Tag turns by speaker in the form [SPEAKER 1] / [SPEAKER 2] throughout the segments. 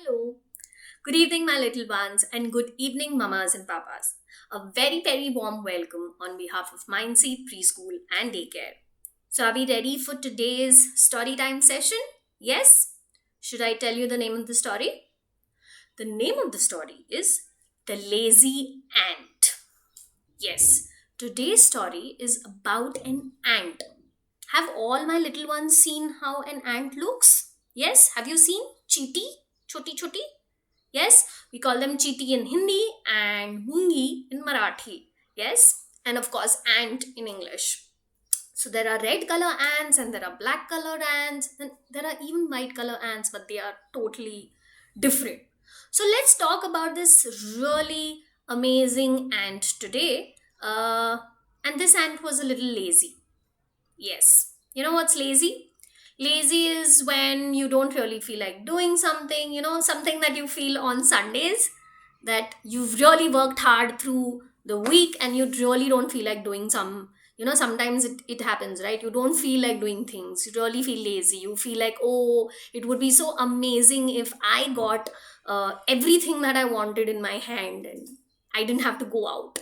[SPEAKER 1] Hello. Good evening, my little ones, and good evening, mamas and papas. A very, very warm welcome on behalf of Mindseed Preschool and Daycare. So, are we ready for today's story time session? Yes? Should I tell you the name of the story? The name of the story is The Lazy Ant. Yes, today's story is about an ant. Have all my little ones seen how an ant looks? Yes, have you seen? Cheety? Choti choti? Yes, we call them chiti in Hindi and mungi in Marathi. Yes, and of course, ant in English. So there are red color ants and there are black color ants and there are even white color ants, but they are totally different. So let's talk about this really amazing ant today. And this ant was a little lazy. Yes. You know what's lazy? Lazy is when you don't really feel like doing something, something that you feel on Sundays that you've really worked hard through the week and you really don't feel like doing sometimes it happens, right? You don't feel like doing things. You really feel lazy. You feel like, oh, it would be so amazing if I got everything that I wanted in my hand and I didn't have to go out,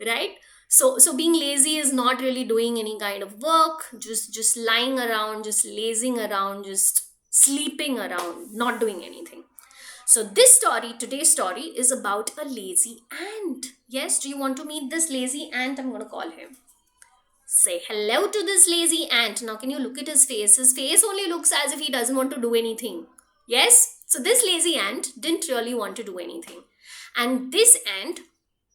[SPEAKER 1] right? So being lazy is not really doing any kind of work, just lying around, just lazing around, just sleeping around, not doing anything. So today's story is about a lazy ant. Yes, do you want to meet this lazy ant? I'm going to call him. Say hello to this lazy ant. Now can you look at his face? His face only looks as if he doesn't want to do anything. Yes, so this lazy ant didn't really want to do anything, and this ant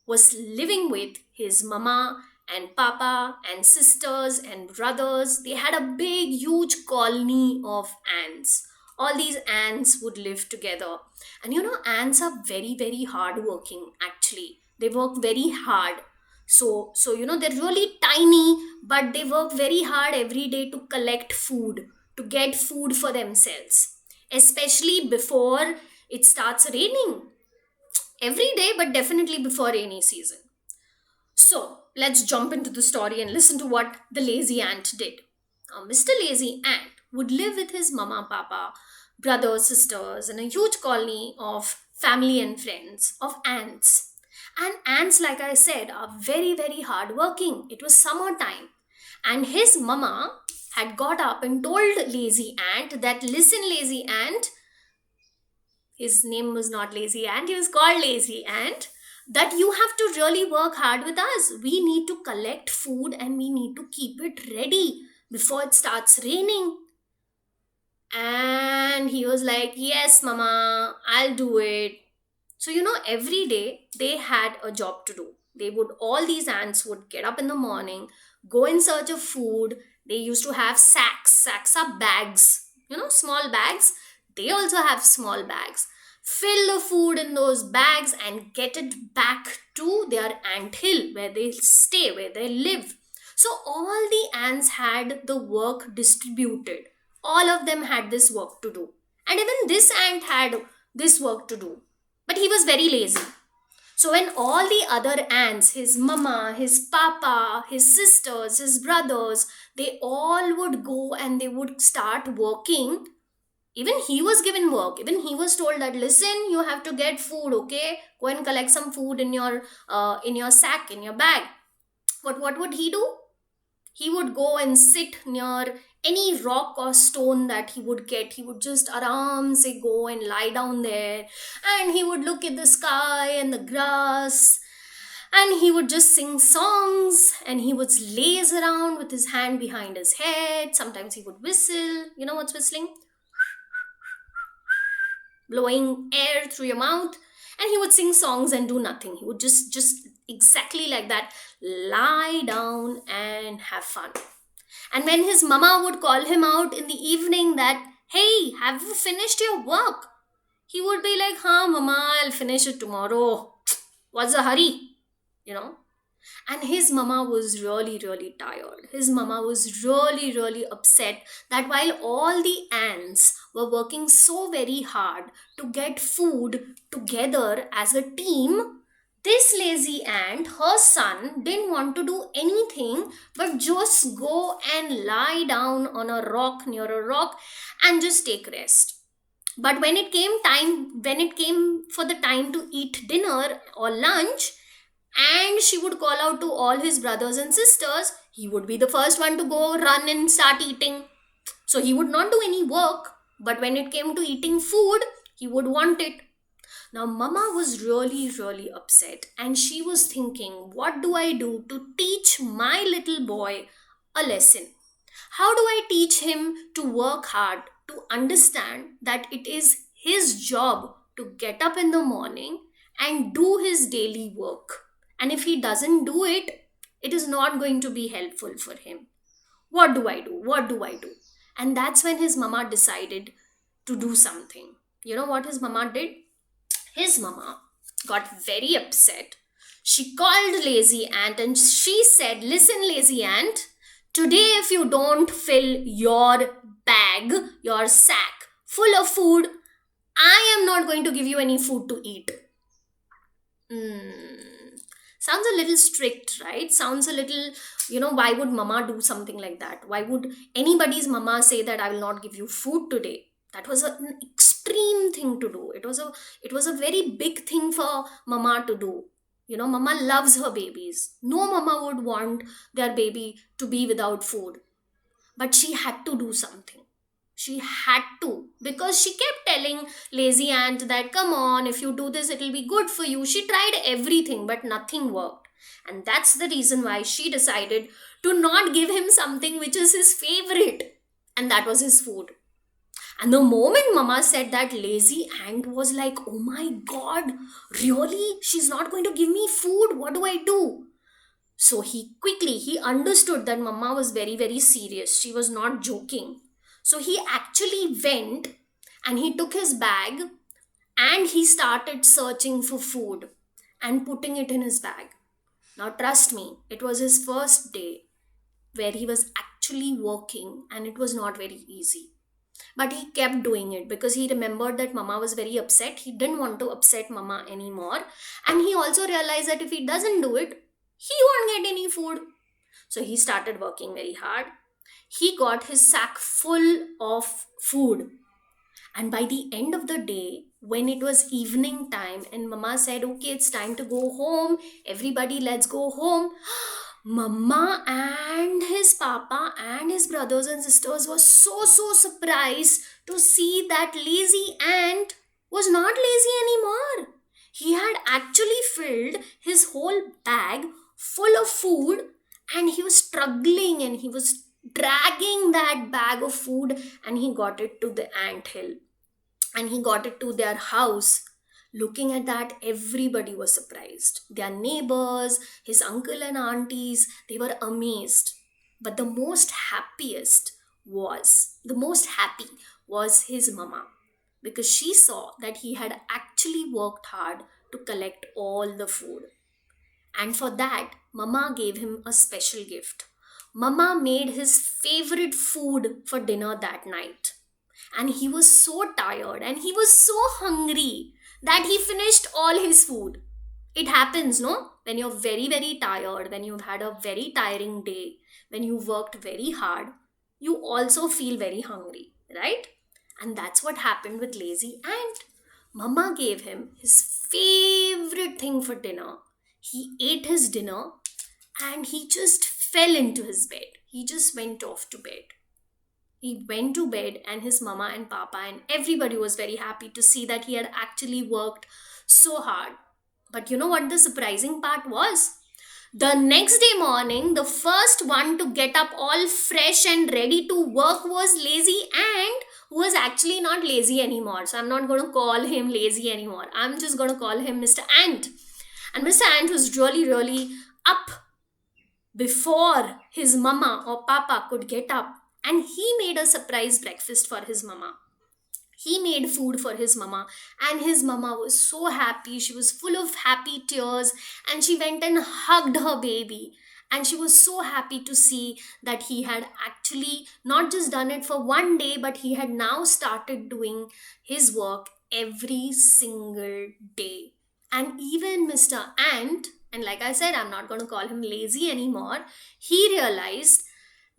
[SPEAKER 1] was living with his mama and papa and sisters and brothers. They had a big, huge colony of ants. All these ants would live together. And ants are very, very hardworking actually. They work very hard. So they're really tiny, but they work very hard every day to collect food, to get food for themselves, especially before it starts raining every day, but definitely before rainy season. So let's jump into the story and listen to what the lazy ant did. Now, Mr. Lazy Ant would live with his mama, papa, brothers, sisters, and a huge colony of family and friends of ants. And ants, like I said, are very, very hardworking. It was summertime, and his mama had got up and told Lazy Ant that, listen, Lazy Ant, his name was not Lazy Ant, he was called Lazy Ant, that you have to really work hard with us. We need to collect food and we need to keep it ready before it starts raining. And he was like, yes, mama, I'll do it. So, every day they had a job to do. All these ants would get up in the morning, go in search of food. They used to have sacks. Sacks are bags, small bags. They also have small bags. Fill the food in those bags and get it back to their ant hill where they stay, where they live. So all the ants had the work distributed. All of them had this work to do. And even this ant had this work to do. But he was very lazy. So when all the other ants, his mama, his papa, his sisters, his brothers, they all would go and they would start working. Even he was given work. Even he was told that, listen, you have to get food, okay? Go and collect some food in your sack, in your bag. But what would he do? He would go and sit near any rock or stone that he would get. He would just aram se go and lie down there, and he would look at the sky and the grass, and he would just sing songs, and he would laze around with his hand behind his head. Sometimes he would whistle. You know what's whistling? Blowing air through your mouth. And he would sing songs and do nothing. He would just exactly like that, lie down and have fun. And when his mama would call him out in the evening that, hey, have you finished your work? He would be like, huh, mama, I'll finish it tomorrow. What's the hurry? You know? And his mama was really, really tired. His mama was really, really upset that while all the ants were working so very hard to get food together as a team, this lazy ant, her son, didn't want to do anything but just go and lie down on a rock, near a rock, and just take rest. But when it came for the time to eat dinner or lunch, and she would call out to all his brothers and sisters, he would be the first one to go run and start eating. So he would not do any work, but when it came to eating food, he would want it. Now, Mama was really, really upset, and she was thinking, what do I do to teach my little boy a lesson? How do I teach him to work hard, to understand that it is his job to get up in the morning and do his daily work? And if he doesn't do it, it is not going to be helpful for him. What do I do? What do I do? And that's when his mama decided to do something. You know what his mama did? His mama got very upset. She called Lazy Ant and she said, listen, Lazy Ant, today if you don't fill your bag, your sack full of food, I am not going to give you any food to eat. Hmm. Sounds a little strict, right? Sounds a little, why would mama do something like that? Why would anybody's mama say that I will not give you food today? That was an extreme thing to do. It was a very big thing for mama to do. Mama loves her babies. No mama would want their baby to be without food. But she had to do something. She had to, because she kept telling Lazy Ant that, come on, if you do this, it'll be good for you. She tried everything, but nothing worked. And that's the reason why she decided to not give him something which is his favorite. And that was his food. And the moment Mama said that, Lazy Ant was like, oh my god, really? She's not going to give me food? What do I do? So he understood that Mama was very, very serious. She was not joking. So he actually went and he took his bag and he started searching for food and putting it in his bag. Now, trust me, it was his first day where he was actually working and it was not very easy. But he kept doing it because he remembered that Mama was very upset. He didn't want to upset Mama anymore. And he also realized that if he doesn't do it, he won't get any food. So he started working very hard. He got his sack full of food. And by the end of the day, when it was evening time and Mama said, okay, it's time to go home, everybody, let's go home. Mama and his papa and his brothers and sisters were so surprised to see that Lazy Ant was not lazy anymore. He had actually filled his whole bag full of food and he was struggling and he was dragging that bag of food and he got it to the ant hill and he got it to their house. Looking at that, everybody was surprised. Their neighbors, his uncle and aunties, they were amazed. But the most happy was his mama, because she saw that he had actually worked hard to collect all the food. And for that, Mama gave him a special gift. Mama made his favorite food for dinner that night. And he was so tired and he was so hungry that he finished all his food. It happens, no? When you're very, very tired, when you've had a very tiring day, when you worked very hard, you also feel very hungry, right? And that's what happened with Lazy Ant. Mama gave him his favorite thing for dinner. He ate his dinner and he just fell into his bed. He just went off to bed. He went to bed and his mama and papa and everybody was very happy to see that he had actually worked so hard. But you know what the surprising part was? The next day morning, the first one to get up all fresh and ready to work was Lazy Ant, who was actually not lazy anymore. So I'm not going to call him lazy anymore. I'm just going to call him Mr. Ant. And Mr. Ant was really, really up before his mama or papa could get up. And he made a surprise breakfast for his mama. He made food for his mama, and his mama was so happy. She was full of happy tears, and she went and hugged her baby. And she was so happy to see that he had actually not just done it for one day, but he had now started doing his work every single day. And even Mr. Ant, and like I said, I'm not going to call him lazy anymore, he realized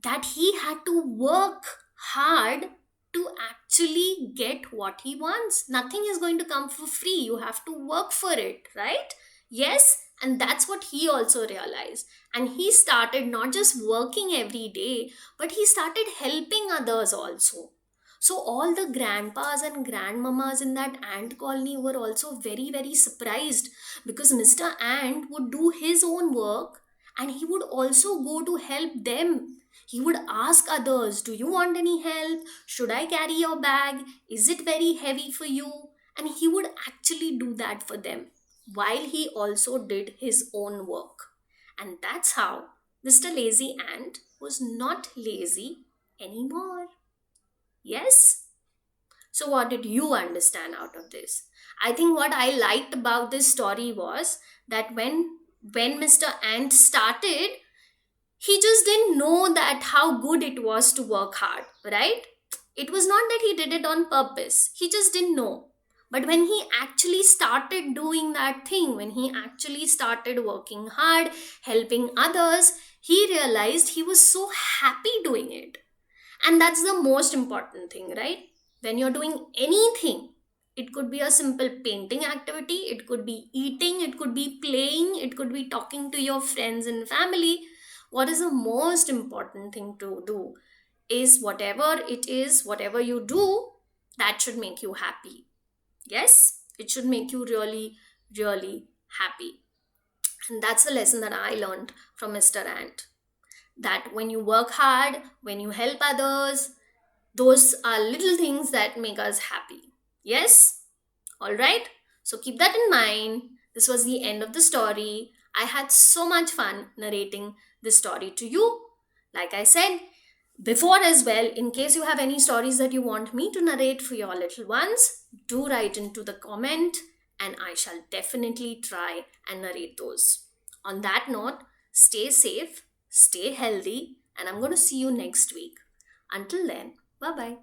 [SPEAKER 1] that he had to work hard to actually get what he wants. Nothing is going to come for free. You have to work for it, right? Yes, and that's what he also realized. And he started not just working every day, but he started helping others also. So all the grandpas and grandmamas in that ant colony were also very, very surprised, because Mr. Ant would do his own work and he would also go to help them. He would ask others, "Do you want any help? Should I carry your bag? Is it very heavy for you?" And he would actually do that for them while he also did his own work. And that's how Mr. Lazy Ant was not lazy anymore. Yes? So, what did you understand out of this? I think what I liked about this story was that when Mr. Ant started, he just didn't know that how good it was to work hard, right? It was not that he did it on purpose. He just didn't know. But when he actually started doing that thing, when he actually started working hard, helping others, he realized he was so happy doing it. And that's the most important thing, right? When you're doing anything, it could be a simple painting activity, it could be eating, it could be playing, it could be talking to your friends and family. What is the most important thing to do is whatever it is, whatever you do, that should make you happy. Yes, it should make you really, really happy. And that's the lesson that I learned from Mr. Ant, that when you work hard, when you help others, those are little things that make us happy. Yes? All right? So keep that in mind. This was the end of the story. I had so much fun narrating this story to you. Like I said before as well, in case you have any stories that you want me to narrate for your little ones, do write into the comment and I shall definitely try and narrate those. On that note, stay safe, stay healthy, and I'm going to see you next week. Until then, bye bye.